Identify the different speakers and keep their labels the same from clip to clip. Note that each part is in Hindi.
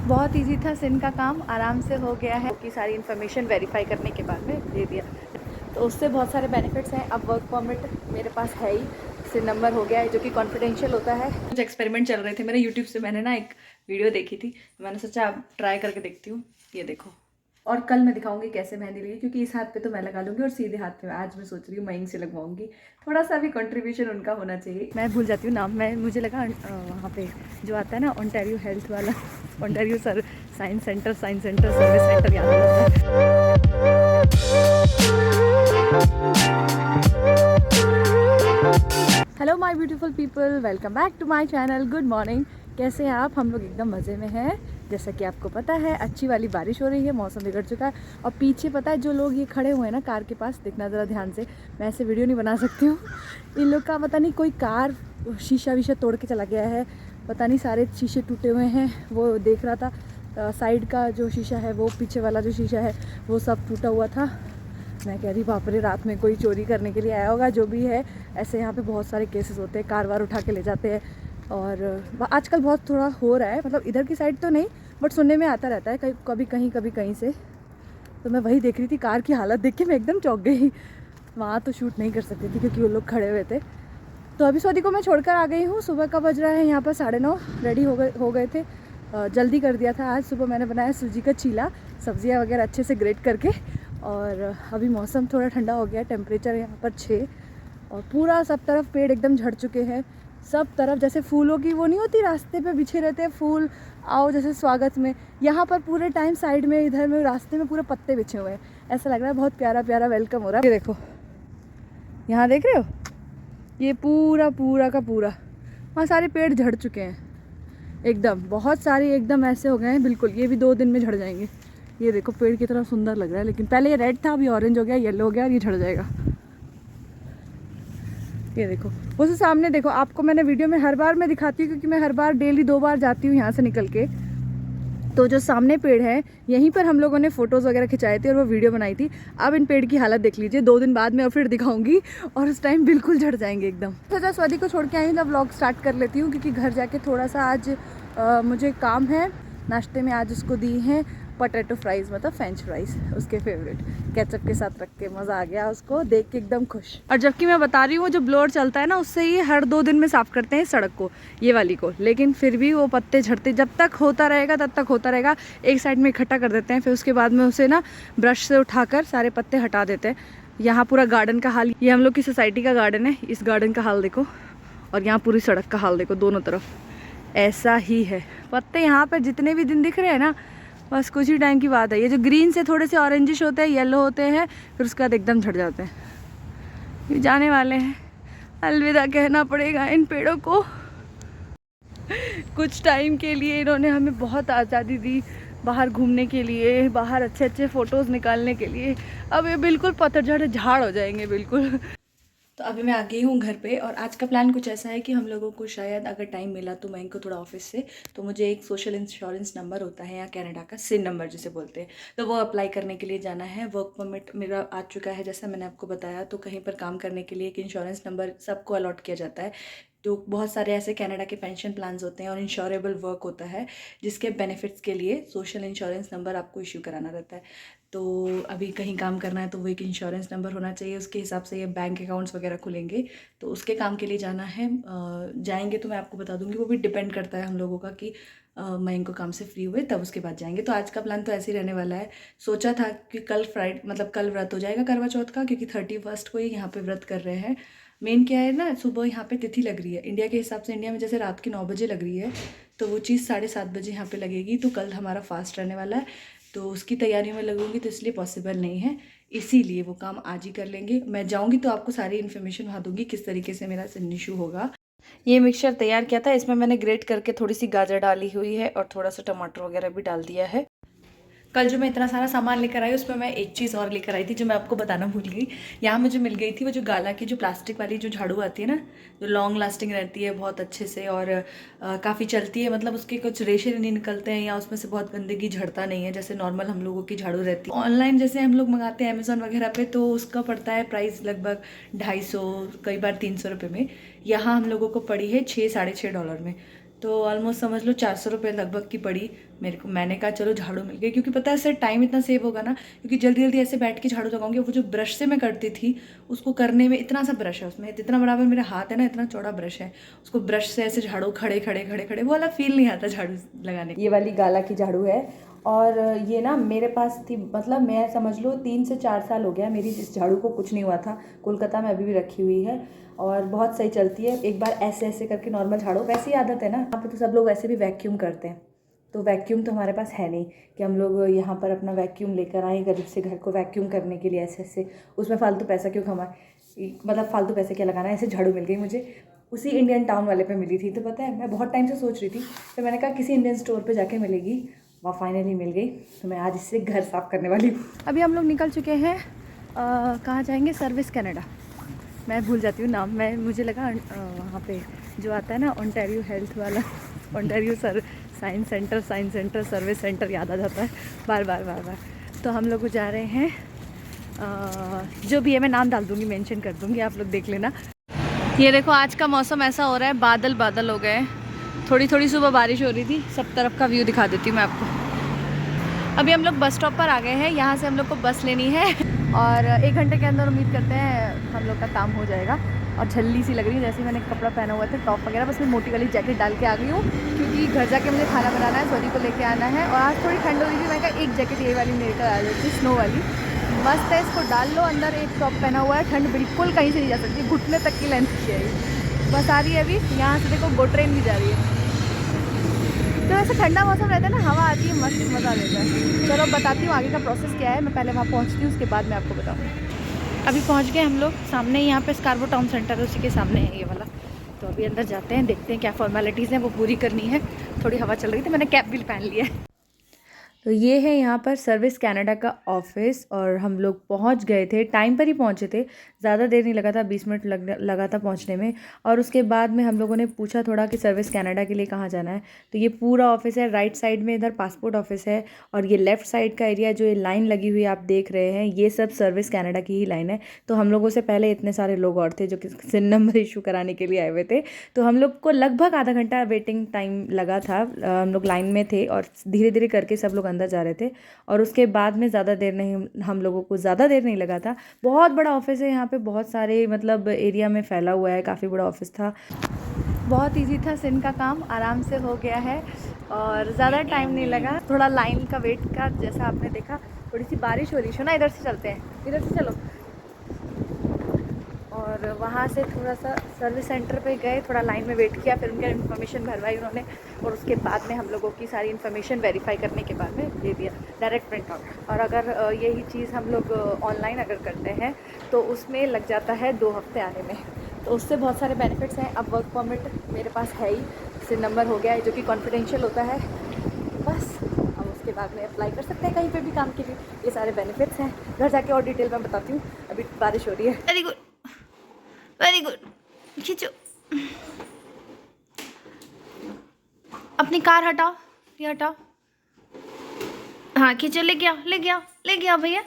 Speaker 1: बहुत इजी था सिन का काम, आराम से हो गया है कि सारी इन्फॉर्मेशन वेरीफाई करने के बाद में दे दिया, तो उससे बहुत सारे बेनिफिट्स हैं। अब वर्क परमिट मेरे पास है ही, सिन नंबर हो गया है जो कि कॉन्फिडेंशियल होता है। कुछ एक्सपेरिमेंट चल रहे थे मेरे यूट्यूब से, मैंने ना एक वीडियो देखी थी, मैंने सोचा अब ट्राई करके देखती हूँ। ये देखो, और कल मैं दिखाऊंगी कैसे मेहंदी लगी, क्योंकि इस हाथ पे तो मैं लगा लूँगी और सीधे हाथ पे आज मैं सोच रही हूँ मयंक से लगवाऊंगी। थोड़ा सा भी कंट्रीब्यूशन उनका होना चाहिए। मैं भूल जाती हूँ नाम, मैं मुझे लगा वहाँ पे जो आता है ना ओंटारियो हेल्थ वाला, Ontario sir science centre service centre याद आ जाता है। Hello my beautiful people, welcome back to my channel. Good morning, कैसे हैं आप? हम लोग एकदम मज़े में हैं। जैसा कि आपको पता है अच्छी वाली बारिश हो रही है, मौसम बिगड़ चुका है। और पीछे पता है जो लोग ये खड़े हुए हैं ना कार के पास, देखना ज़रा ध्यान से, मैं ऐसे वीडियो नहीं बना सकती हूँ। इन लोग का पता नहीं कोई कार शीशा वीशा तोड़ के चला गया है, पता नहीं सारे शीशे टूटे हुए हैं। वो देख रहा था साइड का जो शीशा है, वो पीछे वाला जो शीशा है वो सब टूटा हुआ था। मैं कह रही बाप रे, रात में कोई चोरी करने के लिए आया होगा। जो भी है, ऐसे यहाँ पे बहुत सारे केसेस होते हैं, कार वार उठा के ले जाते हैं। और आजकल बहुत थोड़ा हो रहा है, मतलब इधर की साइड तो नहीं, बट सुनने में आता रहता है कभी कहीं से। तो मैं वही देख रही थी, कार की हालत देख के मैं एकदम चौंक गई। वहाँ तो शूट नहीं कर सकती थी क्योंकि वो लोग खड़े हुए थे। तो अभी सौदी को मैं छोड़कर आ गई हूँ। सुबह का बज रहा है यहाँ पर 9:30, रेडी हो गए थे। जल्दी कर दिया था आज। सुबह मैंने बनाया सूजी का चीला, सब्जियाँ वगैरह अच्छे से ग्रेट करके। और अभी मौसम थोड़ा ठंडा हो गया, टेम्परेचर यहाँ पर 6, और पूरा सब तरफ पेड़ एकदम झड़ चुके हैं। सब तरफ जैसे फूलों की वो नहीं होती, रास्ते पे बिछे रहते हैं फूल, आओ जैसे स्वागत में, यहाँ पर पूरे टाइम साइड में इधर में रास्ते में पूरे पत्ते बिछे हुए हैं। ऐसा लग रहा है बहुत प्यारा प्यारा वेलकम हो रहा है। ये देखो, यहाँ देख रहे हो, ये पूरा पूरा का पूरा वहाँ सारे पेड़ झड़ चुके हैं एकदम, बहुत सारे एकदम ऐसे हो गए हैं बिल्कुल। ये भी 2 दिन में झड़ जाएंगे। ये देखो पेड़ की तरह सुंदर लग रहा है, लेकिन पहले ये रेड था, अभी ऑरेंज हो गया, येलो हो गया, और ये झड़ जाएगा। ये देखो, उस सामने देखो, आपको मैंने वीडियो में हर बार मैं दिखाती हूँ क्योंकि मैं हर बार डेली 2 बार जाती हूँ यहाँ से निकल के। तो जो सामने पेड़ है, यहीं पर हम लोगों ने फ़ोटोज़ वगैरह खिंचाए थे और वो वीडियो बनाई थी। अब इन पेड़ की हालत देख लीजिए, 2 दिन बाद मैं और फिर दिखाऊंगी, और उस टाइम बिल्कुल झड़ जाएंगे एकदम। तो जब स्वाति को छोड़ के आई हूँ तब व्लॉग स्टार्ट कर लेती हूँ, क्योंकि घर जाके थोड़ा सा आज मुझे काम है। नाश्ते में आज उसको दी हैं पोटैटो फ्राइज़, मतलब फ्रेंच फ्राइज़, उसके फेवरेट, केचप के साथ रख के। मज़ा आ गया, उसको देख के एकदम खुश। और जबकि मैं बता रही हूँ, जो ब्लोअर चलता है ना, उससे ये हर 2 दिन में साफ़ करते हैं सड़क को, ये वाली को, लेकिन फिर भी वो पत्ते झड़ते, जब तक होता रहेगा तब तक होता रहेगा। एक साइड में इकट्ठा कर देते हैं, फिर उसके बाद में उसे ना ब्रश से उठाकर सारे पत्ते हटा देते हैं। यहाँ पूरा गार्डन का हाल, ये हम लोग की सोसाइटी का गार्डन है, इस गार्डन का हाल देखो, और यहाँ पूरी सड़क का हाल देखो, दोनों तरफ ऐसा ही है। पत्ते यहाँ पर जितने भी दिन दिख रहे हैं ना, बस कुछ ही टाइम की बात है। ये जो ग्रीन से थोड़े से ऑरेंजिश होते हैं, येलो होते हैं, फिर उसके बाद एकदम झड़ जाते हैं। ये जाने वाले हैं, अलविदा कहना पड़ेगा इन पेड़ों को। कुछ टाइम के लिए इन्होंने हमें बहुत आज़ादी दी बाहर घूमने के लिए, बाहर अच्छे अच्छे फ़ोटोज़ निकालने के लिए। अब ये बिल्कुल पतझड़ झाड़ हो जाएंगे बिल्कुल। तो अभी मैं आ गई हूँ घर पे, और आज का प्लान कुछ ऐसा है कि हम लोगों को शायद अगर टाइम मिला तो मैं इनको थोड़ा ऑफिस से, तो मुझे एक सोशल इंश्योरेंस नंबर होता है या कनाडा का सिन नंबर जिसे बोलते हैं, तो वो अप्लाई करने के लिए जाना है। वर्क परमिट मेरा आ चुका है, जैसा मैंने आपको बताया। तो कहीं पर काम करने के लिए एक इंश्योरेंस नंबर सबको अलॉट किया जाता है। तो बहुत सारे ऐसे कनाडा के पेंशन प्लान्स होते हैं और इंश्योरेबल वर्क होता है, जिसके बेनिफिट्स के लिए सोशल इंश्योरेंस नंबर आपको इश्यू कराना रहता है। तो अभी कहीं काम करना है तो वो एक इंश्योरेंस नंबर होना चाहिए, उसके हिसाब से ये बैंक अकाउंट्स वगैरह खुलेंगे। तो उसके काम के लिए जाना है। जाएंगे तो मैं आपको बता दूंगी, वो भी डिपेंड करता है हम लोगों का कि मैं इनको काम से फ्री हुए तब उसके बाद जाएंगे। तो आज का प्लान तो ऐसे ही रहने वाला है। सोचा था कि कल फ्राइडे, मतलब कल व्रत हो जाएगा करवा चौथ का, क्योंकि 31 को ही यहाँ पे व्रत कर रहे हैं। मेन क्या है ना, सुबह यहाँ पे तिथि लग रही है इंडिया के हिसाब से, इंडिया में जैसे रात के 9 बजे लग रही है, तो वो चीज़ 7:30 बजे यहाँ पे लगेगी। तो कल हमारा फास्ट रहने वाला है, तो उसकी तैयारियों में लगूंगी, तो इसलिए पॉसिबल नहीं है, इसीलिए वो काम आज ही कर लेंगे। मैं जाऊंगी तो आपको सारी इन्फॉर्मेशन वहाँ दूंगी किस तरीके से मेरा सिन्निशू होगा। ये मिक्सचर तैयार किया था, इसमें मैंने ग्रेट करके थोड़ी सी गाजर डाली हुई है और थोड़ा सा टमाटर वगैरह भी डाल दिया है। कल जो मैं इतना सारा सामान लेकर आई, उसमें मैं एक चीज़ और लेकर आई थी जो मैं आपको बताना भूल गई। यहाँ मुझे मिल गई थी वो जो गाला की जो प्लास्टिक वाली जो झाड़ू आती है ना, जो लॉन्ग लास्टिंग रहती है बहुत अच्छे से, और काफ़ी चलती है, मतलब उसके कुछ रेशे नहीं निकलते हैं, या उसमें से बहुत गंदगी झड़ता नहीं है जैसे नॉर्मल हम लोगों की झाड़ू रहती है। ऑनलाइन जैसे हम लोग मंगाते हैं अमेज़ोन वगैरह पे, तो उसका पड़ता है प्राइस लगभग 250, कई बार 300 रुपये में। यहाँ हम लोगों को पड़ी है $6 साढ़े $6 में, तो ऑलमोस्ट समझ लो 400 रुपये लगभग की पड़ी। मैंने कहा चलो झाड़ू मिल गई, क्योंकि पता है इससे टाइम इतना सेव होगा ना, क्योंकि जल्दी जल्दी ऐसे बैठ के झाड़ू लगाऊंगी। वो जो ब्रश से मैं करती थी उसको करने में इतना सा ब्रश है, उसमें जितना बराबर मेरा हाथ है ना इतना चौड़ा ब्रश है, उसको ब्रश से ऐसे झाड़ू खड़े खड़े खड़े खड़े वो वाला फील नहीं आता झाड़ू लगाने। ये वाली गाला की झाड़ू है, और ये ना मेरे पास थी, मतलब मैं समझ लो 3 से 4 साल हो गया मेरी इस झाड़ू को, कुछ नहीं हुआ था। कोलकाता में अभी भी रखी हुई है और बहुत सही चलती है। एक बार ऐसे ऐसे करके नॉर्मल झाड़ो, वैसी आदत है ना, यहाँ पे तो सब लोग वैसे भी वैक्यूम करते हैं, तो वैक्यूम तो हमारे पास है नहीं कि हम लोग यहाँ पर अपना वैक्यूम लेकर आए गरीब से घर को वैक्यूम करने के लिए ऐसे ऐसे, उसमें फालतू पैसा क्यों कमाए, मतलब फालतू पैसे क्या लगाना है। ऐसे झाड़ू मिल गई मुझे, उसी इंडियन टाउन वाले पे मिली थी। तो पता है मैं बहुत टाइम से सोच रही थी, तो मैंने कहा किसी इंडियन स्टोर पे जाके मिलेगी, वहाँ फाइनली मिल गई। तो मैं आज इससे घर साफ़ करने वाली हूँ। अभी हम लोग निकल चुके हैं, कहाँ जाएंगे, सर्विस कनाडा। मैं भूल जाती हूँ नाम, मुझे लगा वहाँ पे जो आता है ना ओंटारियो हेल्थ वाला, Ontario science centre service centre याद आ जाता है बार बार। तो हम लोग जा रहे हैं, जो भी है मैं नाम डाल दूँगी, मेंशन कर दूँगी, आप लोग देख लेना। ये देखो आज का मौसम ऐसा हो रहा है, बादल बादल हो गए, थोड़ी थोड़ी सुबह बारिश हो रही थी। सब तरफ का व्यू दिखा देती हूँ मैं आपको। अभी हम लोग बस स्टॉप पर आ गए हैं, यहाँ से हम लोग को बस लेनी है और 1 घंटे के अंदर उम्मीद करते हैं हम लोग का काम हो जाएगा। और झल्ली सी लग रही है, जैसे मैंने कपड़ा पहना हुआ था टॉप वगैरह, बस मैं मोटी वाली जैकेट डाल के आ गई हूँ, क्योंकि घर जाके मुझे खाना बनाना है, सोनी को लेके आना है। और आज थोड़ी ठंड हो रही थी, मैं कहा एक जैकेट ये वाली मेरे को आ जाती, स्नो वाली मस्त है, इसको डाल लो अंदर। एक टॉप पहना हुआ है, ठंड बिल्कुल कहीं से नहीं जा सकती, घुटने तक की लेंथ की है। बस आ रही है अभी, यहाँ से देखो गो ट्रेन भी जा रही है। तो वैसे ठंडा मौसम रहता है ना, हवा आती है, मस्त मज़ा लेता है। चलो बताती हूँ आगे का प्रोसेस क्या है, मैं पहले वहाँ पहुँचती हूँ, उसके बाद मैं आपको बताऊँ। अभी पहुँच गए हम लोग, सामने यहाँ पे स्कार्बो टाउन सेंटर है, उसी के सामने है ये वाला। तो अभी अंदर जाते हैं, देखते हैं क्या फॉर्मेलिटीज़ हैं वो पूरी करनी है। थोड़ी हवा चल रही थी, मैंने कैप भी पहन लिया है। तो ये है यहाँ पर सर्विस कनाडा का ऑफिस, और हम लोग पहुँच गए थे, टाइम पर ही पहुँचे थे, ज़्यादा देर नहीं लगा था, 20 मिनट लगा था पहुँचने में। और उसके बाद में हम लोगों ने पूछा थोड़ा कि सर्विस कनाडा के लिए कहाँ जाना है। तो ये पूरा ऑफिस है, राइट साइड में इधर पासपोर्ट ऑफिस है, और ये लेफ्ट साइड का एरिया जो ये लाइन लगी हुई आप देख रहे हैं, ये सब सर्विस कनाडा की ही लाइन है। तो हम लोगों से पहले इतने सारे लोग और थे जो कि सिन नंबर इशू कराने के लिए आए हुए थे। तो हम लोग को लगभग आधा घंटा वेटिंग टाइम लगा था, हम लोग लाइन में थे और धीरे धीरे करके सब लोग अंदर जा रहे थे। और उसके बाद में ज़्यादा देर नहीं, हम लोगों को ज़्यादा देर नहीं लगा था। बहुत बड़ा ऑफिस है यहाँ पे, बहुत सारे मतलब एरिया में फैला हुआ है, काफ़ी बड़ा ऑफिस था। बहुत इजी था, सिन का काम आराम से हो गया है और ज़्यादा टाइम नहीं लगा। थोड़ा लाइन का वेट का, जैसा आपने देखा, थोड़ी सी बारिश हो रही है ना, इधर से चलते हैं, इधर से चलो। और वहाँ से थोड़ा सा सर्विस सेंटर पे गए, थोड़ा लाइन में वेट किया, फिर उनका इन्फॉर्मेशन भरवाई उन्होंने, और उसके बाद में हम लोगों की सारी इन्फॉर्मेशन वेरीफाई करने के बाद में दे दिया डायरेक्ट प्रिंट आउट। और अगर यही चीज़ हम लोग ऑनलाइन अगर करते हैं तो उसमें लग जाता है 2 हफ्ते आने में। तो उससे बहुत सारे बेनिफिट्स हैं। अब वर्क परमिट मेरे पास है ही, सिन नंबर हो गया है जो कि कॉन्फिडेंशियल होता है, बस हम उसके बाद में अप्लाई कर सकते हैं कहीं पे भी काम के लिए। ये सारे बेनिफिट्स हैं, घर जाके और डिटेल में बताती हूँ। अभी बारिश हो रही है। वेरी गुड, वेरी गुड, खींचो अपनी कार, हटाओ ये हटाओ, हाँ खींचो, ले गया भैया।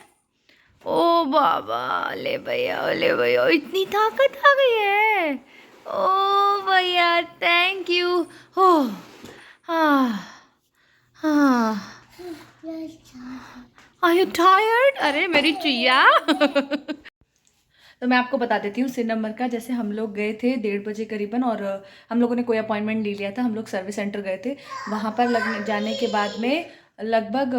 Speaker 1: ओ बाबा, ले भैया, इतनी ताकत आ गई है। ओ भैया थैंक यू। हो हाँ हाँ, आर यू टायर्ड? अरे मेरी चिया। तो मैं आपको बता देती हूँ सिन नंबर का। जैसे हम लोग गए थे 1:30 बजे करीबन, और हम लोगों ने कोई अपॉइंटमेंट ले लिया था, हम लोग सर्विस सेंटर गए थे। वहाँ पर जाने के बाद में लगभग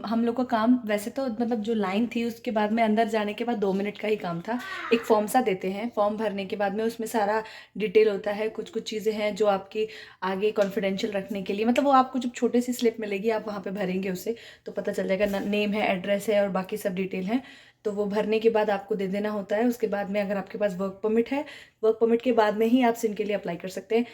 Speaker 1: हम लोग का काम, वैसे तो मतलब जो लाइन थी उसके बाद में अंदर जाने के बाद 2 मिनट का ही काम था। एक फॉर्म सा देते हैं, फॉर्म भरने के बाद में उसमें सारा डिटेल होता है, कुछ चीज़ें हैं जो आपकी आगे कॉन्फिडेंशियल रखने के लिए, मतलब वो आपको जब छोटी सी स्लिप मिलेगी आप वहाँ पे भरेंगे उसे, तो पता चल जाएगा नेम है, एड्रेस है और बाकी सब डिटेल हैं। तो वो भरने के बाद आपको दे देना होता है। उसके बाद में अगर आपके पास वर्क परमिट है, वर्क परमिट के बाद में ही आप सिन के लिए अप्लाई कर सकते हैं।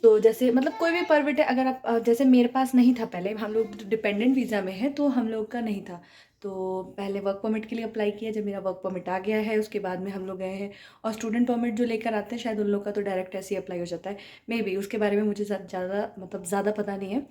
Speaker 1: तो जैसे मतलब कोई भी परमिट है, अगर आप जैसे मेरे पास नहीं था पहले, हम लोग डिपेंडेंट वीज़ा में है तो हम लोग का नहीं था, तो पहले वर्क परमिट के लिए अप्लाई किया। जब मेरा वर्क परमिट आ गया है उसके बाद में हम लोग गए हैं। और स्टूडेंट परमिट जो लेकर आते हैं शायद उन लोग का तो डायरेक्ट ऐसे ही अप्लाई हो जाता है, मे बी, उसके बारे में मुझे ज़्यादा पता नहीं है।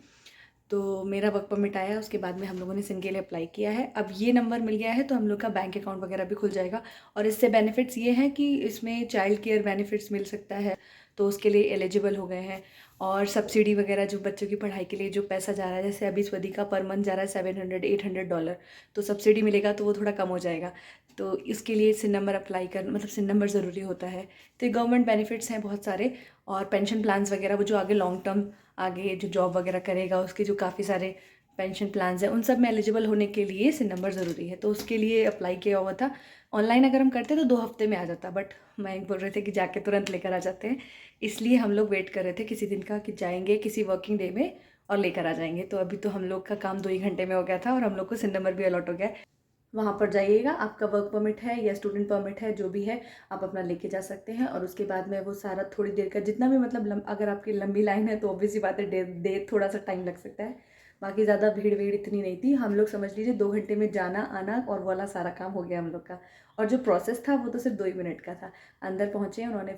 Speaker 1: तो मेरा वर्क परमिट आया, उसके बाद में हम लोगों ने सिन के लिए अप्लाई किया है। अब ये नंबर मिल गया है तो हम लोग का बैंक अकाउंट वगैरह भी खुल जाएगा। और इससे बेनिफिट्स ये हैं कि इसमें चाइल्ड केयर बेनिफिट्स मिल सकता है, तो उसके लिए एलिजिबल हो गए हैं। और सब्सिडी वगैरह जो बच्चों की पढ़ाई के लिए जो पैसा जा रहा है, जैसे अभी स्वदी का पर मंथ जा रहा है $700-800, तो सब्सिडी मिलेगा तो वो थोड़ा कम हो जाएगा। तो इसके लिए सिन नंबर अप्लाई कर, मतलब सिन नंबर ज़रूरी होता है। तो ये गवर्नमेंट बेनिफिट्स हैं बहुत सारे, और पेंशन प्लान्स वगैरह, वो जो आगे लॉन्ग टर्म आगे जो जॉब वगैरह करेगा उसके जो काफ़ी सारे पेंशन प्लान्स हैं, उन सब में एलिजिबल होने के लिए सिन नंबर ज़रूरी है। तो उसके लिए अप्लाई किया हुआ था। ऑनलाइन अगर हम करते तो 2 हफ्ते में आ जाता, बट मैं बोल रहे थे कि जाके तुरंत लेकर आ जाते हैं, इसलिए हम लोग वेट कर रहे थे किसी दिन का कि जाएंगे किसी वर्किंग डे में और लेकर आ जाएंगे। तो अभी तो हम लोग का काम 2 ही घंटे में हो गया था और हम लोग को सिन नंबर भी अलॉट हो गया है। वहाँ पर जाइएगा, आपका वर्क परमिट है या स्टूडेंट परमिट है, जो भी है आप अपना लेके जा सकते हैं। और उसके बाद में वो सारा थोड़ी देर का जितना भी, मतलब अगर आपकी लंबी लाइन है तो ऑब्वियसली बात है देर थोड़ा सा टाइम लग सकता है। बाकी ज़्यादा भीड़ भीड़ इतनी नहीं थी। हम लोग समझ लीजिए 2 घंटे में जाना आना और वाला सारा काम हो गया हम लोग का। और जो प्रोसेस था वो तो सिर्फ 2 ही मिनट का था। अंदर पहुँचे, उन्होंने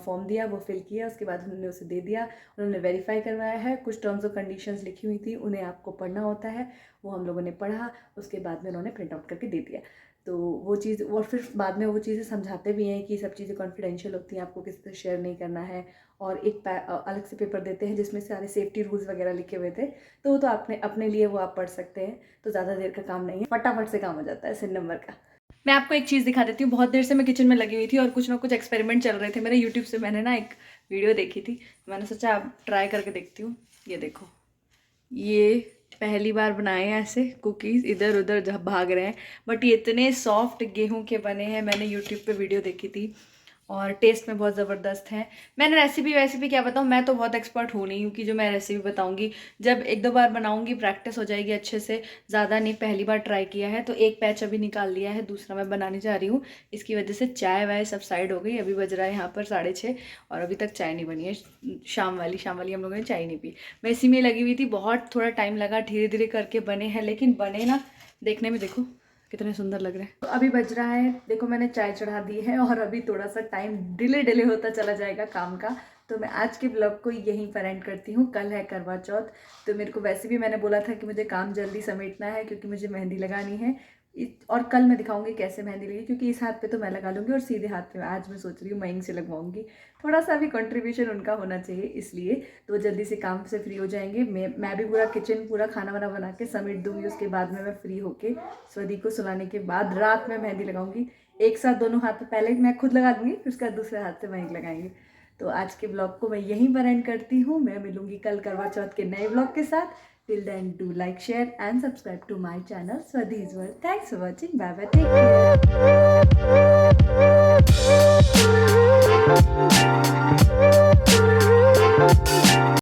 Speaker 1: फॉर्म दिया, वो फिल किया, उसके बाद उन्होंने उसे दे दिया, उन्होंने वेरीफाई करवाया है। कुछ टर्म्स और कंडीशंस लिखी हुई थी, उन्हें आपको पढ़ना होता है, वो हम लोगों ने पढ़ा। उसके बाद में उन्होंने प्रिंट आउट करके दे दिया। तो वो चीज़, और फिर बाद में वो चीज़ें समझाते भी हैं कि सब चीज़ें कॉन्फिडेंशियल होती हैं, आपको किसी से शेयर नहीं करना है। और एक अलग से पेपर देते हैं जिसमें सारे सेफ्टी रूल्स वगैरह लिखे हुए थे। तो वो तो आपने अपने लिए वो आप पढ़ सकते हैं। तो ज़्यादा देर का काम नहीं है, फटाफट से काम हो जाता है सिन नंबर का। मैं आपको एक चीज़ दिखा देती हूँ। बहुत देर से मैं किचन में लगी हुई थी और कुछ ना कुछ एक्सपेरिमेंट चल रहे थे मेरे यूट्यूब से। मैंने ना एक वीडियो देखी थी, मैंने सोचा आप ट्राई करके देखती हूँ। ये देखो, ये पहली बार बनाए हैं ऐसे कुकीज़, इधर उधर जब भाग रहे हैं, बट ये इतने सॉफ्ट गेहूं के बने हैं। मैंने यूट्यूब पे वीडियो देखी थी और टेस्ट में बहुत ज़बरदस्त है। मैंने रेसिपी क्या बताऊँ, मैं तो बहुत एक्सपर्ट हूँ नहीं, क्योंकि जो मैं रेसिपी बताऊँगी जब 1-2 बार बनाऊँगी प्रैक्टिस हो जाएगी अच्छे से। ज़्यादा नहीं, पहली बार ट्राई किया है तो एक बैच अभी निकाल लिया है, दूसरा मैं बनाने जा रही हूँ। इसकी वजह से चाय वाय सब साइड हो गई। अभी बज रहा है यहाँ पर 6:30 और अभी तक चाय नहीं बनी है। शाम वाली हम लोगों ने चाय नहीं पी। मैं इसी में लगी हुई थी, बहुत थोड़ा टाइम लगा, धीरे धीरे करके बने हैं, लेकिन बने ना देखने में देखो कितने सुंदर लग रहे हैं। तो अभी बज रहा है, देखो मैंने चाय चढ़ा दी है और अभी थोड़ा सा टाइम डिले होता चला जाएगा काम का। तो मैं आज के ब्लॉग को यहीं पर एंड करती हूँ। कल है करवा चौथ, तो मेरे को वैसे भी मैंने बोला था कि मुझे काम जल्दी समेटना है, क्योंकि मुझे मेहंदी लगानी है। और कल मैं दिखाऊंगी कैसे मेहंदी लगी, क्योंकि इस हाथ पे तो मैं लगा लूँगी और सीधे हाथ पे आज मैं सोच रही हूँ मयंक से लगवाऊंगी। थोड़ा सा भी कंट्रीब्यूशन उनका होना चाहिए, इसलिए तो जल्दी से काम से फ्री हो जाएंगे। मैं भी पूरा किचन पूरा खाना वाना बना के समेट दूँगी। उसके बाद में मैं फ्री होके स्वदी को सुलाने के बाद रात में मेहंदी लगाऊंगी। एक साथ दोनों हाथ, पहले मैं खुद लगा दूँगी, फिर उसके बाद दूसरे हाथ से मयंक लगाएंगे। तो आज के ब्लॉग को मैं यहीं पर एंड करती हूँ। मैं मिलूंगी कल करवा चौथ के नए ब्लॉग के साथ। Till then, do like, share and subscribe to my channel Swadhi's World. Thanks for watching. Bye bye. Take care.